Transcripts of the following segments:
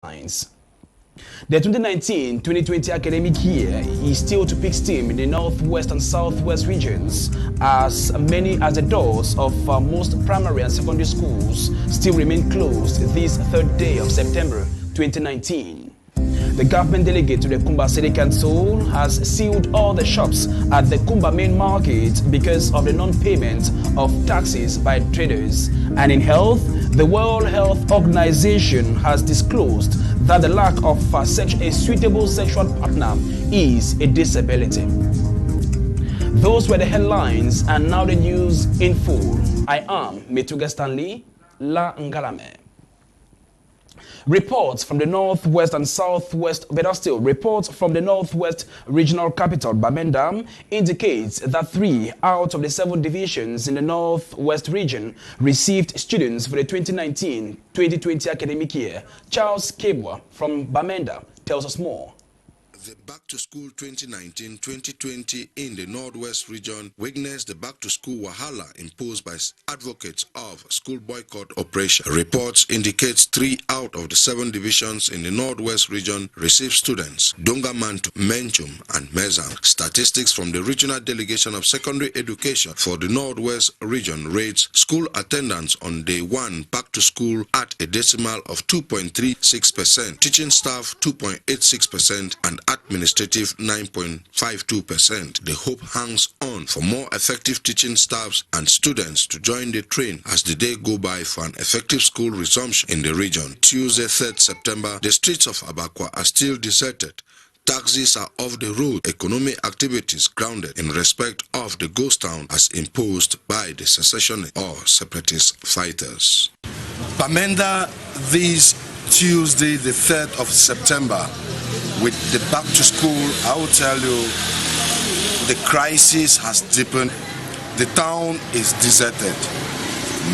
headlines. The 2019-2020 academic year is still to pick steam in the northwest and southwest regions, as many as the doors of most primary and secondary schools still remain closed this third day of September 2019. The government delegate to the Kumba City Council has sealed all the shops at the Kumba main market because of the non-payment of taxes by traders. And in health, the World Health Organization has disclosed that the lack of a suitable sexual partner is a disability. Those were the headlines, and now the news in full. I am Metuge Stanley, La Ngalame. Reports from the northwest and southwest, reports from the northwest regional capital, Bamenda, indicates that 3 out of the 7 divisions in the northwest region received students for the 2019-2020 academic year. Charles Kebwa from Bamenda tells us more. The Back to School 2019-2020 in the Northwest region witnessed the back to school wahala imposed by advocates of school boycott operation. Reports indicates 3 out of the 7 divisions in the Northwest region received students: Dongamantu, Menchum, and Mezang. Statistics from the Regional Delegation of Secondary Education for the Northwest region rates school attendance on day 1 back to school at a decimal of 2.36%, teaching staff 2.86%, and administrative 9.52%. The hope hangs on for more effective teaching staffs and students to join the train as the day go by for an effective school resumption in the region. Tuesday, 3rd September, the streets of Abakwa are still deserted. Taxis are off the road, economic activities grounded in respect of the ghost town as imposed by the secession or separatist fighters. Bamenda, this Tuesday, the 3rd of September, with the back to school, I will tell you, the crisis has deepened. The town is deserted.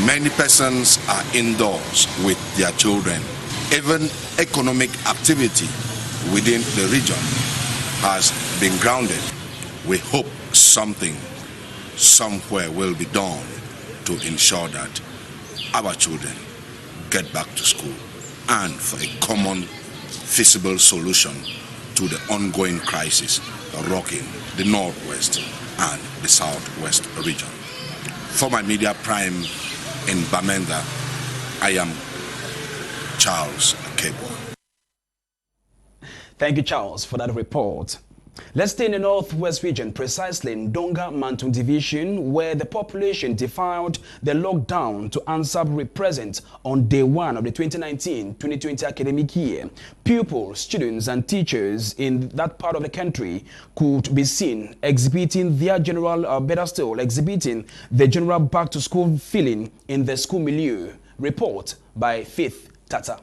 Many persons are indoors with their children. Even economic activity within the region has been grounded. We hope something somewhere will be done to ensure that our children get back to school and for a common feasible solution to the ongoing crisis rocking the Northwest and the Southwest region. For my media prime in Bamenda, I am Charles Kebo. Thank you, Charles, for that report. Let's stay in the Northwest region, precisely in Donga Mantung Division, where the population defied the lockdown to answer present on day 1 of the 2019-2020 academic year. Pupils, students, and teachers in that part of the country could be seen exhibiting their exhibiting the general back-to-school feeling in the school milieu. Report by Faith Tata.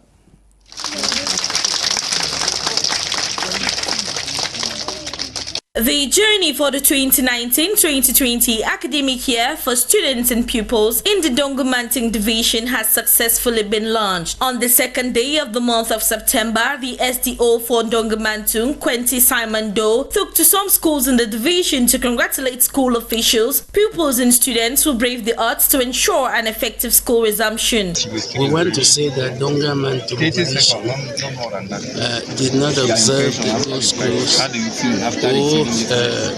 The journey for the 2019-2020 academic year for students and pupils in the Dongamanting division has successfully been launched. On the second day of the month of September, the SDO for Dongamantung, Quentin Simon Doe, took to some schools in the division to congratulate school officials, pupils and students who braved the odds to ensure an effective school resumption. We want to say that Dongamantung division did not observe the new schools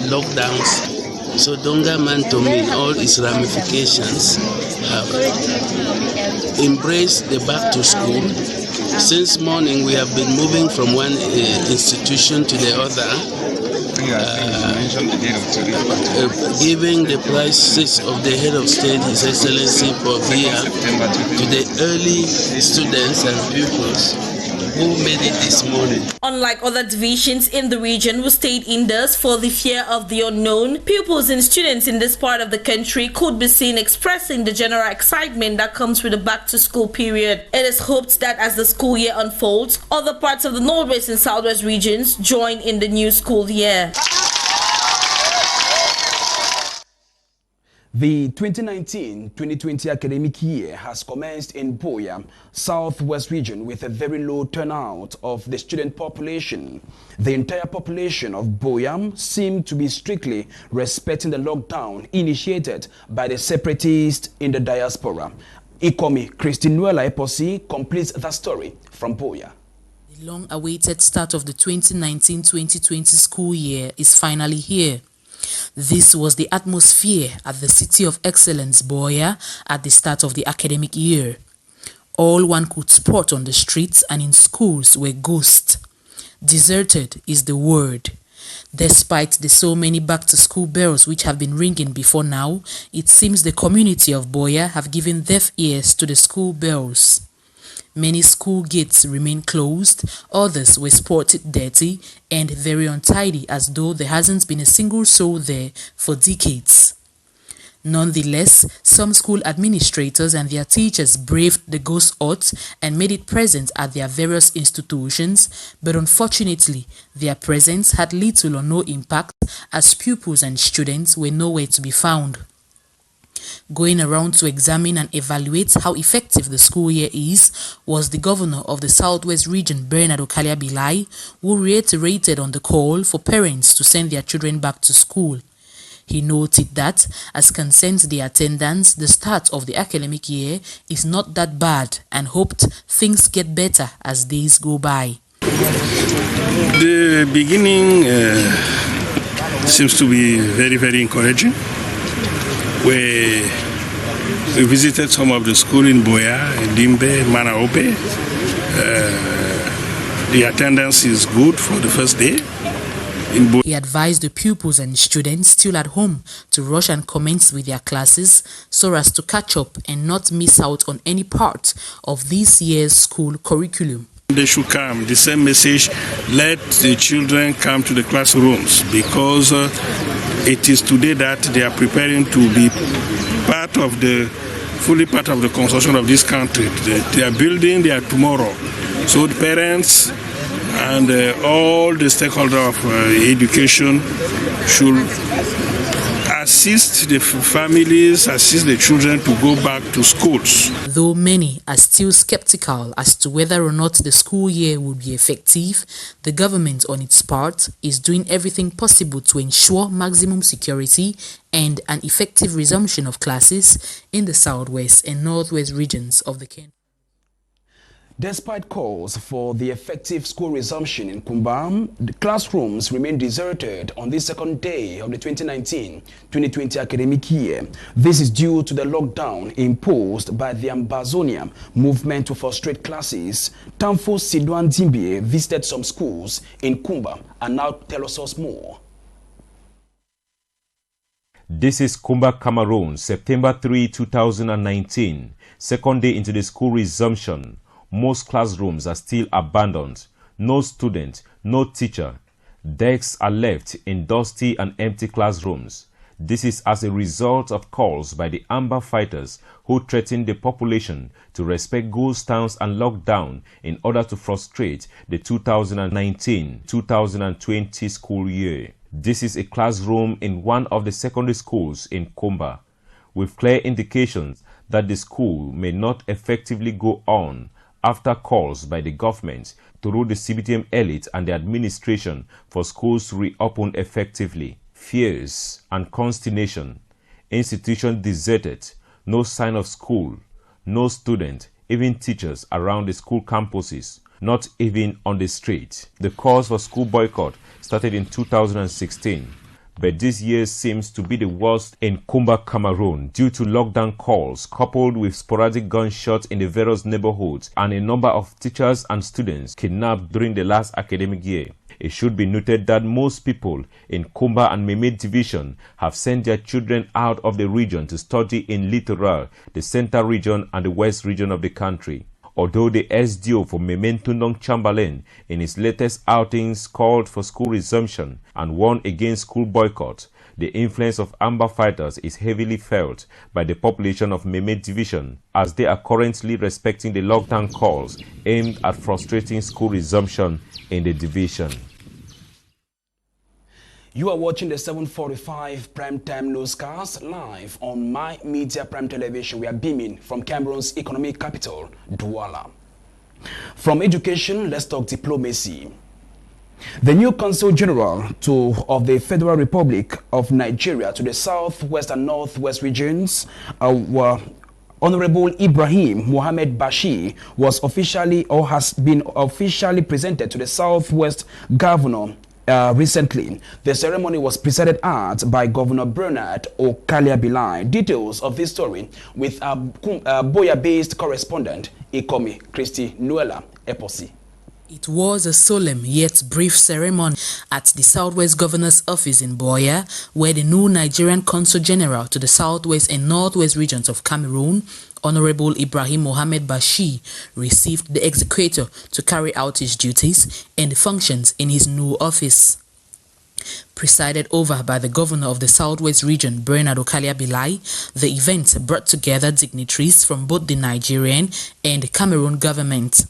lockdowns. So Dongamantung in all its ramifications have embraced the back to school. Since morning we have been moving from one institution to the other, giving the prices of the head of state, His Excellency Povia, to the early students and pupils who made it this morning. Unlike other divisions in the region who stayed indoors for the fear of the unknown, pupils and students in this part of the country could be seen expressing the general excitement that comes with the back-to-school period. It is hoped that as the school year unfolds, other parts of the Northwest and Southwest regions join in the new school year. The 2019-2020 academic year has commenced in Boya, Southwest region, with a very low turnout of the student population. The entire population of Boyam seemed to be strictly respecting the lockdown initiated by the separatists in the diaspora. Ikomi Christinuela Eposi completes that story from Boya. The long-awaited start of the 2019-2020 school year is finally here. This was the atmosphere at the City of Excellence, Buea, at the start of the academic year. All one could spot on the streets and in schools were ghosts. Deserted is the word. Despite the so many back-to-school bells which have been ringing before now, it seems the community of Buea have given deaf ears to the school bells. Many school gates remain closed, others were spotted dirty and very untidy as though there hasn't been a single soul there for decades. Nonetheless, some school administrators and their teachers braved the ghost odds and made it present at their various institutions, but unfortunately, their presence had little or no impact as pupils and students were nowhere to be found. Going around to examine and evaluate how effective the school year is was the governor of the Southwest region, Bernard Okalia-Bilai, who reiterated on the call for parents to send their children back to school. He noted that, as concerns the attendance, the start of the academic year is not that bad and hoped things get better as days go by. The beginning seems to be very, very encouraging. We visited some of the schools in Buea, Dimbe, Manaope. The attendance is good for the first day. He advised the pupils and students still at home to rush and commence with their classes so as to catch up and not miss out on any part of this year's school curriculum. They should come. The same message, let the children come to the classrooms because it is today that they are preparing to be fully part of the construction of this country. They are building their tomorrow. So the parents and all the stakeholders of education should assist the families, assist the children to go back to schools. Though many are still skeptical as to whether or not the school year will be effective, the government on its part is doing everything possible to ensure maximum security and an effective resumption of classes in the southwest and northwest regions of the country. Despite calls for the effective school resumption in Kumba, the classrooms remain deserted on the second day of the 2019-2020 academic year. This is due to the lockdown imposed by the Ambazonia movement to frustrate classes. Tamfo Sidwan Dimbie visited some schools in Kumba and now tells us more. This is Kumba, Cameroon, September 3, 2019, second day into the school resumption. Most classrooms are still abandoned. No student, no teacher. Desks are left in dusty and empty classrooms. This is as a result of calls by the Amber fighters who threaten the population to respect ghost towns and lockdown in order to frustrate the 2019-2020 school year. This is a classroom in one of the secondary schools in Kumba, with clear indications that the school may not effectively go on after calls by the government through the CBTM elite and the administration for schools to reopen effectively. Fears and consternation. Institution deserted. No sign of school. No student, even teachers around the school campuses. Not even on the street. The calls for school boycott started in 2016. But this year seems to be the worst in Kumba, Cameroon, due to lockdown calls coupled with sporadic gunshots in the various neighborhoods and a number of teachers and students kidnapped during the last academic year. It should be noted that most people in Kumba and Meme division have sent their children out of the region to study in Littoral, the center region and the west region of the country. Although the SDO for Meme Tundong Chamberlain in his latest outings called for school resumption and warned against school boycott, the influence of Amber fighters is heavily felt by the population of Meme division as they are currently respecting the lockdown calls aimed at frustrating school resumption in the division. You are watching the 7:45 primetime newscast live on My Media Prime Television. We are beaming from Cameroon's economic capital, Douala. From education, let's talk diplomacy. The new Consul General of the Federal Republic of Nigeria to the Southwest and Northwest regions were Honorable Ibrahim Mohammed Bashir was officially or has been officially presented to the Southwest Governor recently. The ceremony was presided at by Governor Bernard Okaliabilai. Details of this story with Boya-based correspondent Ikomi Christy Nuela Eposi. It was a solemn yet brief ceremony at the Southwest Governor's office in Boya, where the new Nigerian Consul General to the Southwest and Northwest regions of Cameroon, Honorable Ibrahim Mohammed Bashir, received the executor to carry out his duties and functions in his new office. Presided over by the governor of the Southwest region, Bernard Okaliabilai, the event brought together dignitaries from both the Nigerian and Cameroon government.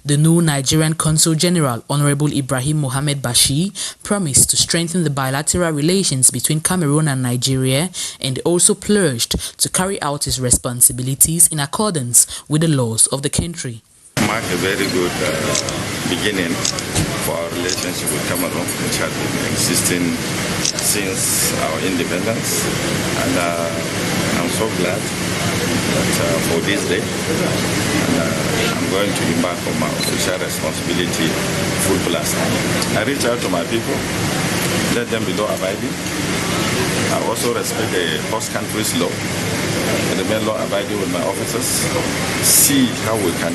The new Nigerian Consul General, Honorable Ibrahim Mohammed Bashir, promised to strengthen the bilateral relations between Cameroon and Nigeria and also pledged to carry out his responsibilities in accordance with the laws of the country. Mark a very good beginning for our relationship with Cameroon, which has been existing since our independence, and I'm so glad that for this day, I'm going to embark on my official responsibility full blast. I reach out to my people, let them be law abiding. I also respect the host country's law, and remain law abiding with my officers, see how we can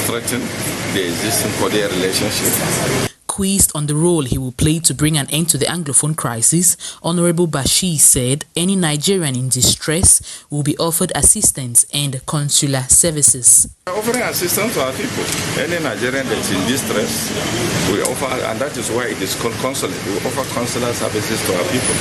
strengthen the existing cordial relationship. Quizzed on the role he will play to bring an end to the Anglophone crisis, Honorable Bashir said any Nigerian in distress will be offered assistance and consular services. We're offering assistance to our people. Any Nigerian that's in distress, we offer, and that is why it is called consular. We offer consular services to our people.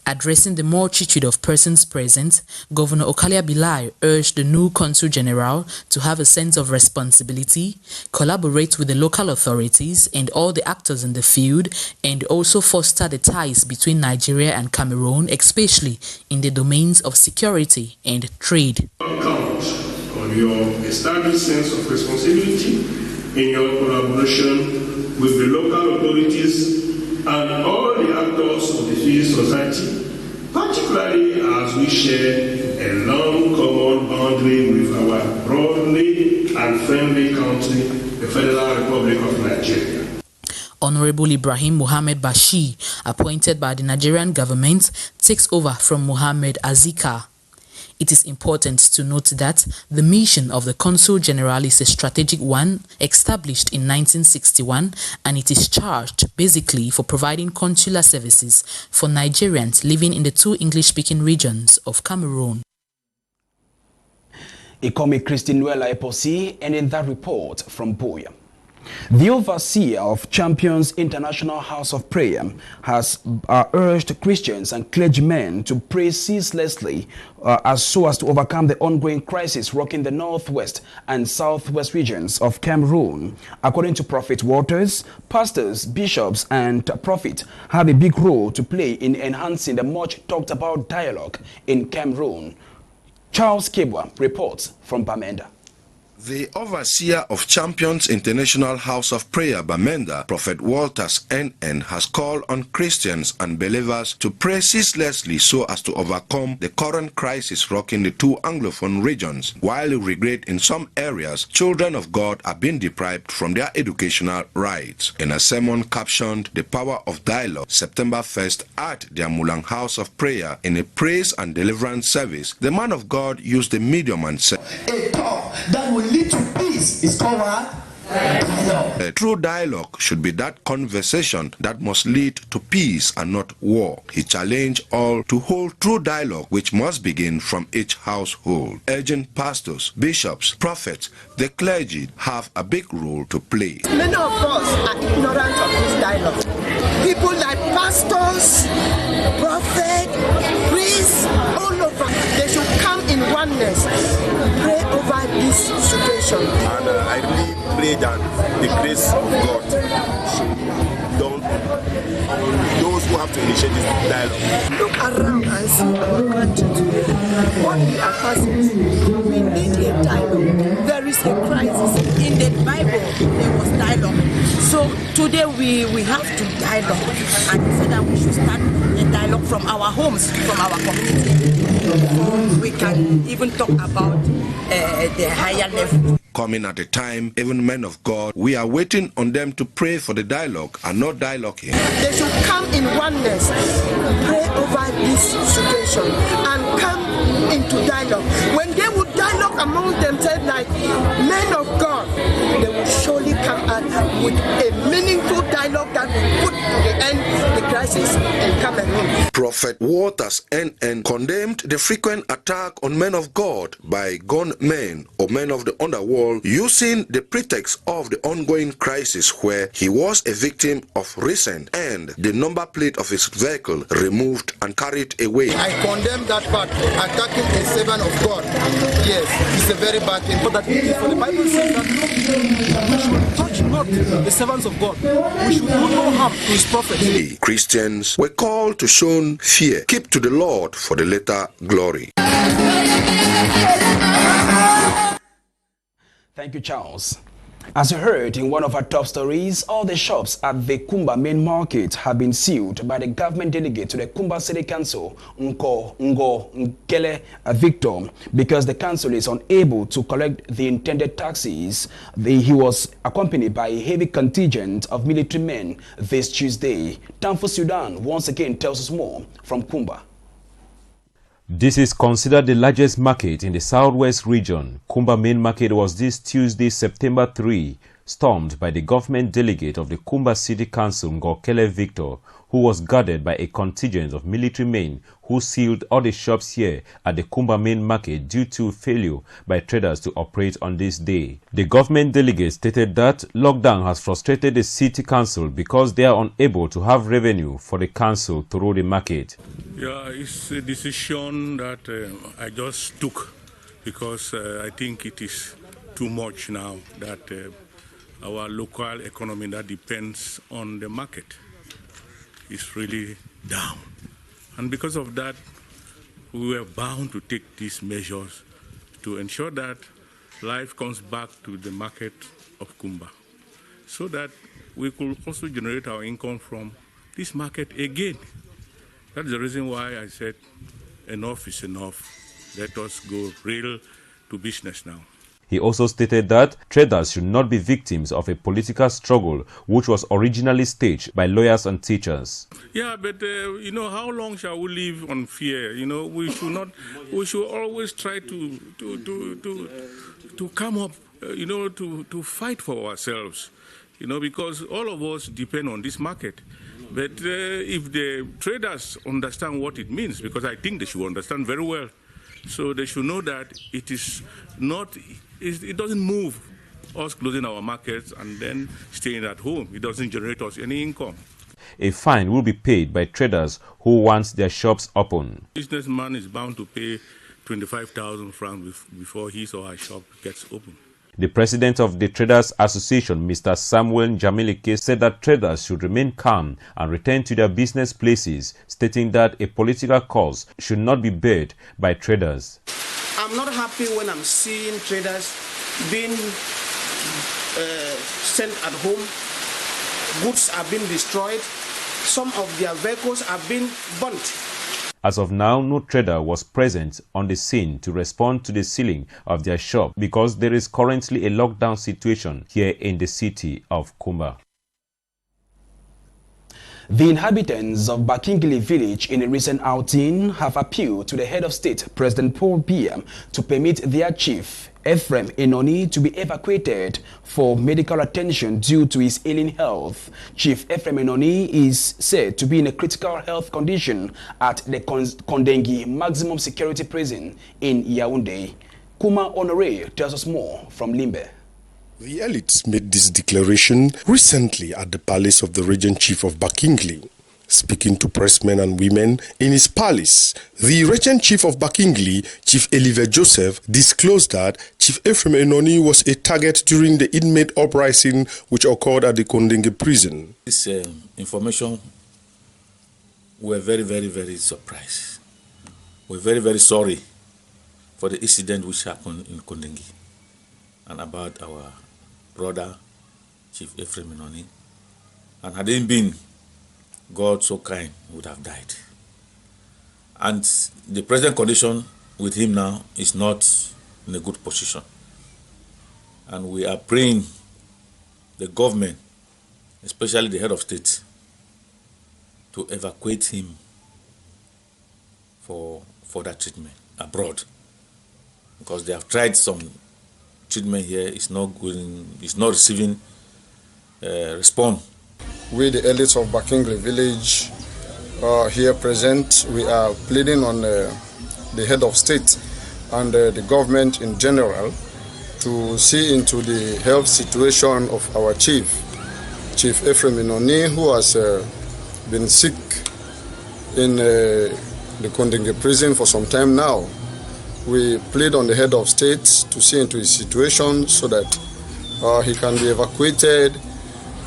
Addressing the multitude of persons present, Governor Okaliabilai urged the new Consul General to have a sense of responsibility, collaborate with the local authorities and all the actors in the field, and also foster the ties between Nigeria and Cameroon, especially in the domains of security and trade. Count on your established sense of responsibility in your collaboration with the local authorities and all the actors of the civil society, particularly as we share a long common boundary with our broadly and friendly country, the Federal Republic of Nigeria. Honorable Ibrahim Mohammed Bashir, appointed by the Nigerian government, takes over from Mohammed Azika. It is important to note that the mission of the Consul General is a strategic one established in 1961, and it is charged basically for providing consular services for Nigerians living in the two English-speaking regions of Cameroon. Ikomi Christy Nuela Eposi, and in that report from Boya. The overseer of Champions International House of Prayer has urged Christians and clergymen to pray ceaselessly as to overcome the ongoing crisis rocking the northwest and southwest regions of Cameroon. According to Prophet Waters, pastors, bishops, and prophets have a big role to play in enhancing the much talked about dialogue in Cameroon. Charles Kebwa reports from Bamenda. The overseer of Champions International House of Prayer, Bamenda, Prophet Walters NN, has called on Christians and believers to pray ceaselessly so as to overcome the current crisis rocking the two Anglophone regions. While he regret in some areas, children of God are being deprived from their educational rights. In a sermon captioned "The Power of Dialogue," September 1st at the Amulang House of Prayer, in a praise and deliverance service, the man of God used the medium and said, "A talk that will lead to peace is called what? Dialogue." A true dialogue should be that conversation that must lead to peace and not war. He challenged all to hold true dialogue, which must begin from each household. Urging pastors, bishops, prophets, the clergy have a big role to play. Many of us are ignorant of this dialogue. People like pastors, prophets, priests, all over, they should come in oneness, pray over this situation. And I really pray that the grace of God should be done on those who people have to initiate this dialogue. Look around and see our country today. What we are passing through. We need a dialogue. There is a crisis. In the Bible, there was dialogue. So today we have to dialogue. And he said that we should start a dialogue from our homes, from our community. Before we can even talk about the higher level. Coming at a time, even men of God, we are waiting on them to pray for the dialogue and not dialoguing. They should come in oneness, pray over this situation, and come into dialogue. When they would dialogue among themselves like men of God, they will surely come out with a meaningful dialogue that will put to the end the crisis in Cameroon. Prophet Waters NN condemned the frequent attack on men of God by gunmen or men of the underworld using the pretext of the ongoing crisis where he was a victim of recent and the number plate of his vehicle removed and carried away. I condemn that part, attacking a servant of God. Yes, it's a very bad thing. But for the Bible says that we should touch not the servants of God. We should do no harm to his prophets. Christians were called to shun fear. Keep to the Lord for the later glory. Thank you, Charles. As you heard in one of our top stories, all the shops at the Kumba main market have been sealed by the government delegate to the Kumba City Council, Nkele Victor, because the council is unable to collect the intended taxes. He was accompanied by a heavy contingent of military men this Tuesday. Tanfo Sudan once again tells us more from Kumba. This is considered the largest market in the southwest region. Kumba main market was this Tuesday, September 3, stormed by the government delegate of the Kumba City Council, Nkele Victor, who was guarded by a contingent of military men who sealed all the shops here at the Kumba main market due to failure by traders to operate on this day. The government delegate stated that lockdown has frustrated the city council because they are unable to have revenue for the council through the market. Yeah, it's a decision that I just took because I think it is too much now that our local economy that depends on the market is really down. And because of that, we were bound to take these measures to ensure that life comes back to the market of Kumba, so that we could also generate our income from this market again. That's the reason why I said enough is enough. Let us go real to business now. He also stated that traders should not be victims of a political struggle which was originally staged by lawyers and teachers. Yeah, but you know, how long shall we live on fear? You know, we should not. We should always try to come up. You know, to fight for ourselves. You know, because all of us depend on this market. But if the traders understand what it means, because I think they should understand very well, so they should know that it is not. It doesn't move us closing our markets and then staying at home. It doesn't generate us any income. A fine will be paid by traders who want their shops open. Businessman is bound to pay 25,000 francs before his or her shop gets open. The president of the Traders Association, Mr. Samuel Jamilike, said that traders should remain calm and return to their business places, stating that a political cause should not be bared by traders. I'm not happy when I'm seeing traders being sent at home. Goods are being destroyed. Some of their vehicles are being burnt. As of now, no trader was present on the scene to respond to the sealing of their shop because there is currently a lockdown situation here in the city of Kumba. The inhabitants of Bakingili village in a recent outing have appealed to the head of state, President Paul Biya, to permit their chief, Ephraim Enoni, to be evacuated for medical attention due to his ailing health. Chief Ephraim Enoni is said to be in a critical health condition at the Kondengi Maximum Security Prison in Yaoundé. Kuma Honore tells us more from Limbe. The elites made this declaration recently at the palace of the Regent Chief of Bakingili. Speaking to pressmen and women in his palace, the Regent Chief of Bakingili, Chief Elive Joseph, disclosed that Chief Ephraim Enoni was a target during the inmate uprising which occurred at the Kondenge prison. This information we're very, very, very surprised. We're very, very sorry for the incident which happened in Kondingi and about our brother, Chief Ephraim Inoni. And had it been God so kind, he would have died. And the present condition with him now is not in a good position. And we are praying the government, especially the head of state, to evacuate him for that treatment abroad, because they have tried some treatment here. It's not receiving response. We, the elites of Bakingli village, here present, we are pleading on the head of state and the government in general to see into the health situation of our Chief Ephraim Inoni, who has been sick in the Kondinge prison for some time now. We plead on the head of state to see into his situation so that he can be evacuated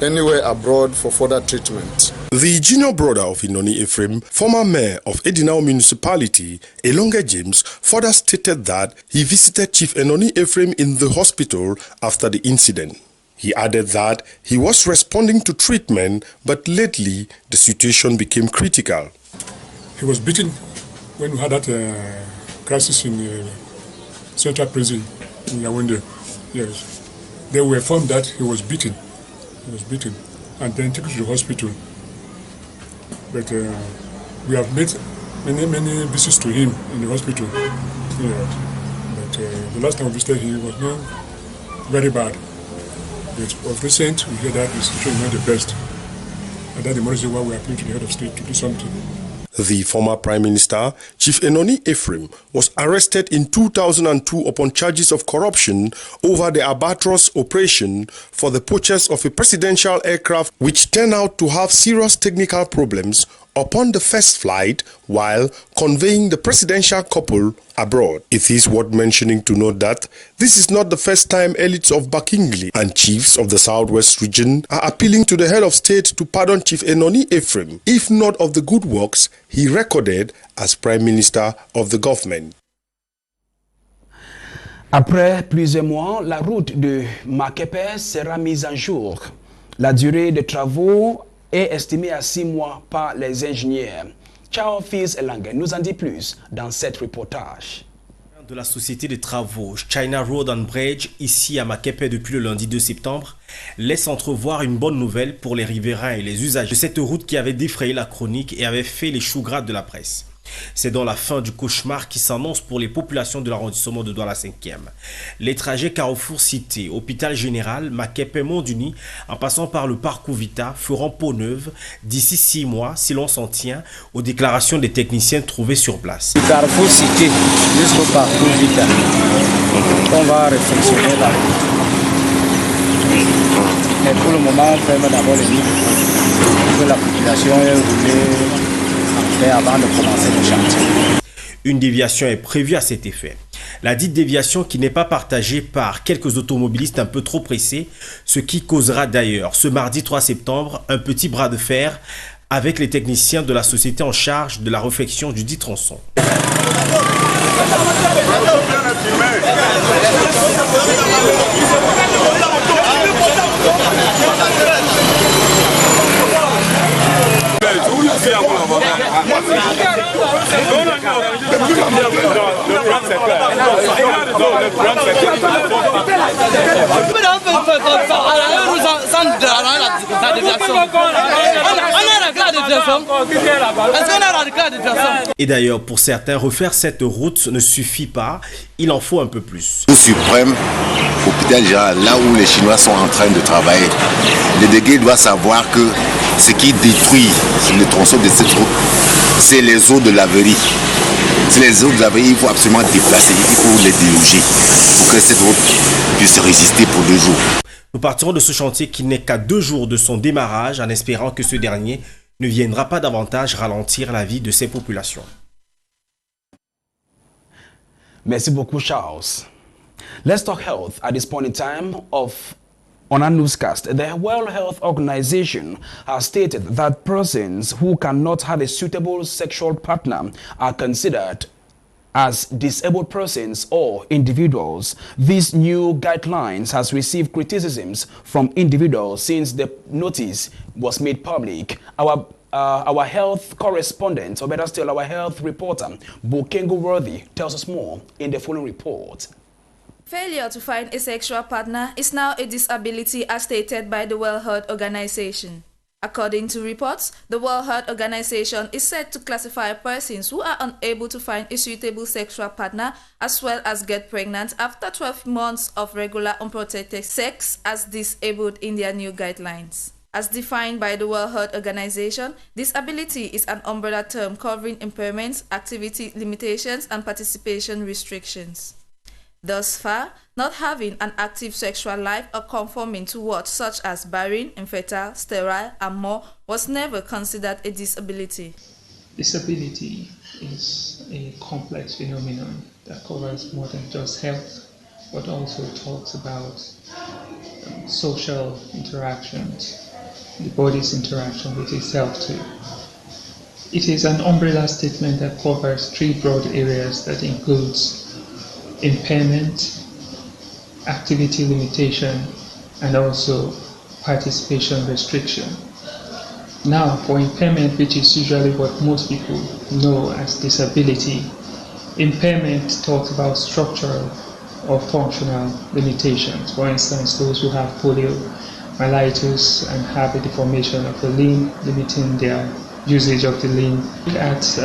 anywhere abroad for further treatment. The junior brother of Inoni Ephraim, former mayor of Edinao Municipality, Elonge James, further stated that he visited Chief Inoni Ephraim in the hospital after the incident. He added that he was responding to treatment, but lately the situation became critical. He was beaten when we had that crisis in Central Prison in Yaoundé. Yes. They were informed that he was beaten. He was beaten and then taken to the hospital. But we have made many visits to him in the hospital. Yeah. But the last time we visited him was not very bad. But of recent, we hear that the situation is not the best. And that's the more reason why we are appealing to the head of state to do something. The former Prime Minister, Chief Inoni Ephraim, was arrested in 2002 upon charges of corruption over the Albatross operation for the purchase of a presidential aircraft which turned out to have serious technical problems upon the first flight while conveying the presidential couple abroad. It is worth mentioning to note that this is not the first time elites of Bakingli and chiefs of the southwest region are appealing to the head of state to pardon Chief Inoni Ephraim, if not of the good works he recorded as Prime Minister of the government. Après plusieurs mois, la route de Makepe sera mise en jour. La durée des travaux est estimée à 6 mois par les ingénieurs. Charles Fils Elangue nous en dit plus dans cette reportage. De la société de travaux China Road and Bridge, ici à Makepe depuis le lundi 2 septembre, laisse entrevoir une bonne nouvelle pour les riverains et les usagers de cette route qui avait défrayé la chronique et avait fait les choux gras de la presse. C'est dans la fin du cauchemar qui s'annonce pour les populations de l'arrondissement de Douala 5e. Les trajets Carrefour Cité, Hôpital Général, Makepe, Monduni, en passant par le parcours Vita, feront peau neuve d'ici 6 mois, si l'on s'en tient aux déclarations des techniciens trouvés sur place. Carrefour Cité jusqu'au parcours Vita. On va réflexionner là. Mais pour le moment, on ferme d'abord les nids pour que la population ait roulé avant de commencer le chantier. Une déviation est prévue à cet effet. La dite déviation qui n'est pas partagée par quelques automobilistes un peu trop pressés, ce qui causera d'ailleurs ce mardi 3 septembre un petit bras de fer avec les techniciens de la société en charge de la réfection du dit tronçon. Et d'ailleurs, pour certains, refaire cette route ne suffit pas, il en faut un peu plus. Le suprême, hôpital général, là où les Chinois sont en train de travailler, le délégué doit savoir que ce qui détruit le tronçon de cette route, c'est les eaux de laverie. C'est les eaux de laverie, il faut absolument déplacer, il faut les déloger pour que cette route puisse résister pour 2 jours. Nous partirons de ce chantier qui n'est qu'à 2 jours de son démarrage en espérant que ce dernier ne viendra pas davantage ralentir la vie de ces populations. Merci beaucoup, Charles. Let's talk health at this point in time of On our newscast, the World Health Organization has stated that persons who cannot have a suitable sexual partner are considered as disabled persons or individuals. These new guidelines has received criticisms from individuals since the notice was made public. Our health correspondent, or better still, our health reporter, Bokengo Worthy, tells us more in the following report. Failure to find a sexual partner is now a disability as stated by the World Health Organization. According to reports, the World Health Organization is said to classify persons who are unable to find a suitable sexual partner as well as get pregnant after 12 months of regular unprotected sex as disabled in their new guidelines. As defined by the World Health Organization, disability is an umbrella term covering impairments, activity limitations, and participation restrictions. Thus far, not having an active sexual life or conforming to words such as barren, infertile, sterile, and more was never considered a disability. Disability is a complex phenomenon that covers more than just health, but also talks about social interactions, the body's interaction with itself too. It is an umbrella statement that covers three broad areas that includes impairment, activity limitation, and also participation restriction. Now, for impairment, which is usually what most people know as disability, impairment talks about structural or functional limitations. For instance, those who have poliomyelitis and have a deformation of the limb, limiting their usage of the limb. At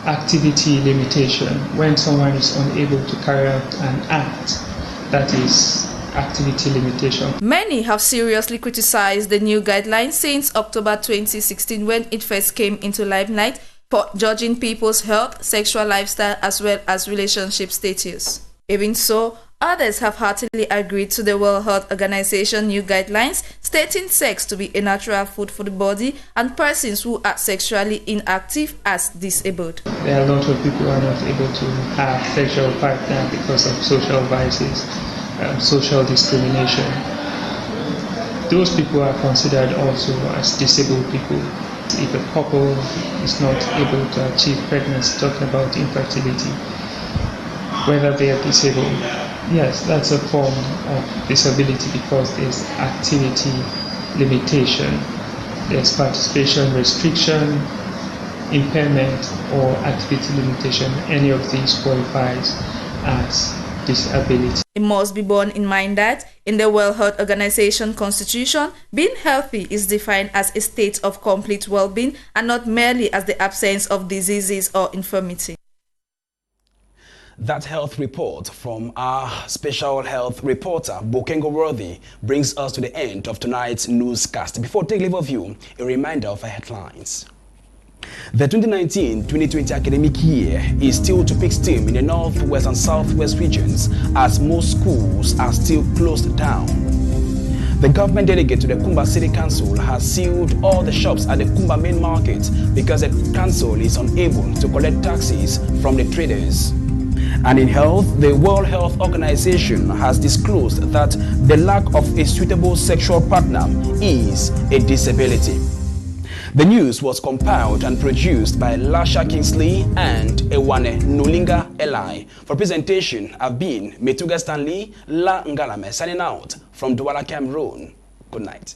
activity limitation, when someone is unable to carry out an act, that is activity limitation. Many have seriously criticized the new guidelines since October 2016 when it first came into limelight for judging people's health, sexual lifestyle, as well as relationship status. Even so, others have heartily agreed to the World Health Organization new guidelines, stating sex to be a natural food for the body and persons who are sexually inactive as disabled. There are a lot of people who are not able to have sexual partner because of social vices, social discrimination. Those people are considered also as disabled people. If a couple is not able to achieve pregnancy, talking about infertility, whether they are disabled, yes, that's a form of disability because there's activity limitation, there's participation restriction, impairment, or activity limitation. Any of these qualifies as disability. It must be borne in mind that in the World Health Organization Constitution, being healthy is defined as a state of complete well-being and not merely as the absence of diseases or infirmity. That health report from our special health reporter, Bokengo Worthy, brings us to the end of tonight's newscast. Before taking leave of you, a reminder of our headlines. The 2019-2020 academic year is still to pick steam in the northwest and southwest regions as most schools are still closed down. The government delegate to the Kumba City Council has sealed all the shops at the Kumba main market because the council is unable to collect taxes from the traders. And in health, the World Health Organization has disclosed that the lack of a suitable sexual partner is a disability. The news was compiled and produced by Lasha Kingsley and Ewane Nulinga Eli. For presentation, I've been Metuge Stanley, La Ngalame, signing out from Douala, Cameroon. Good night.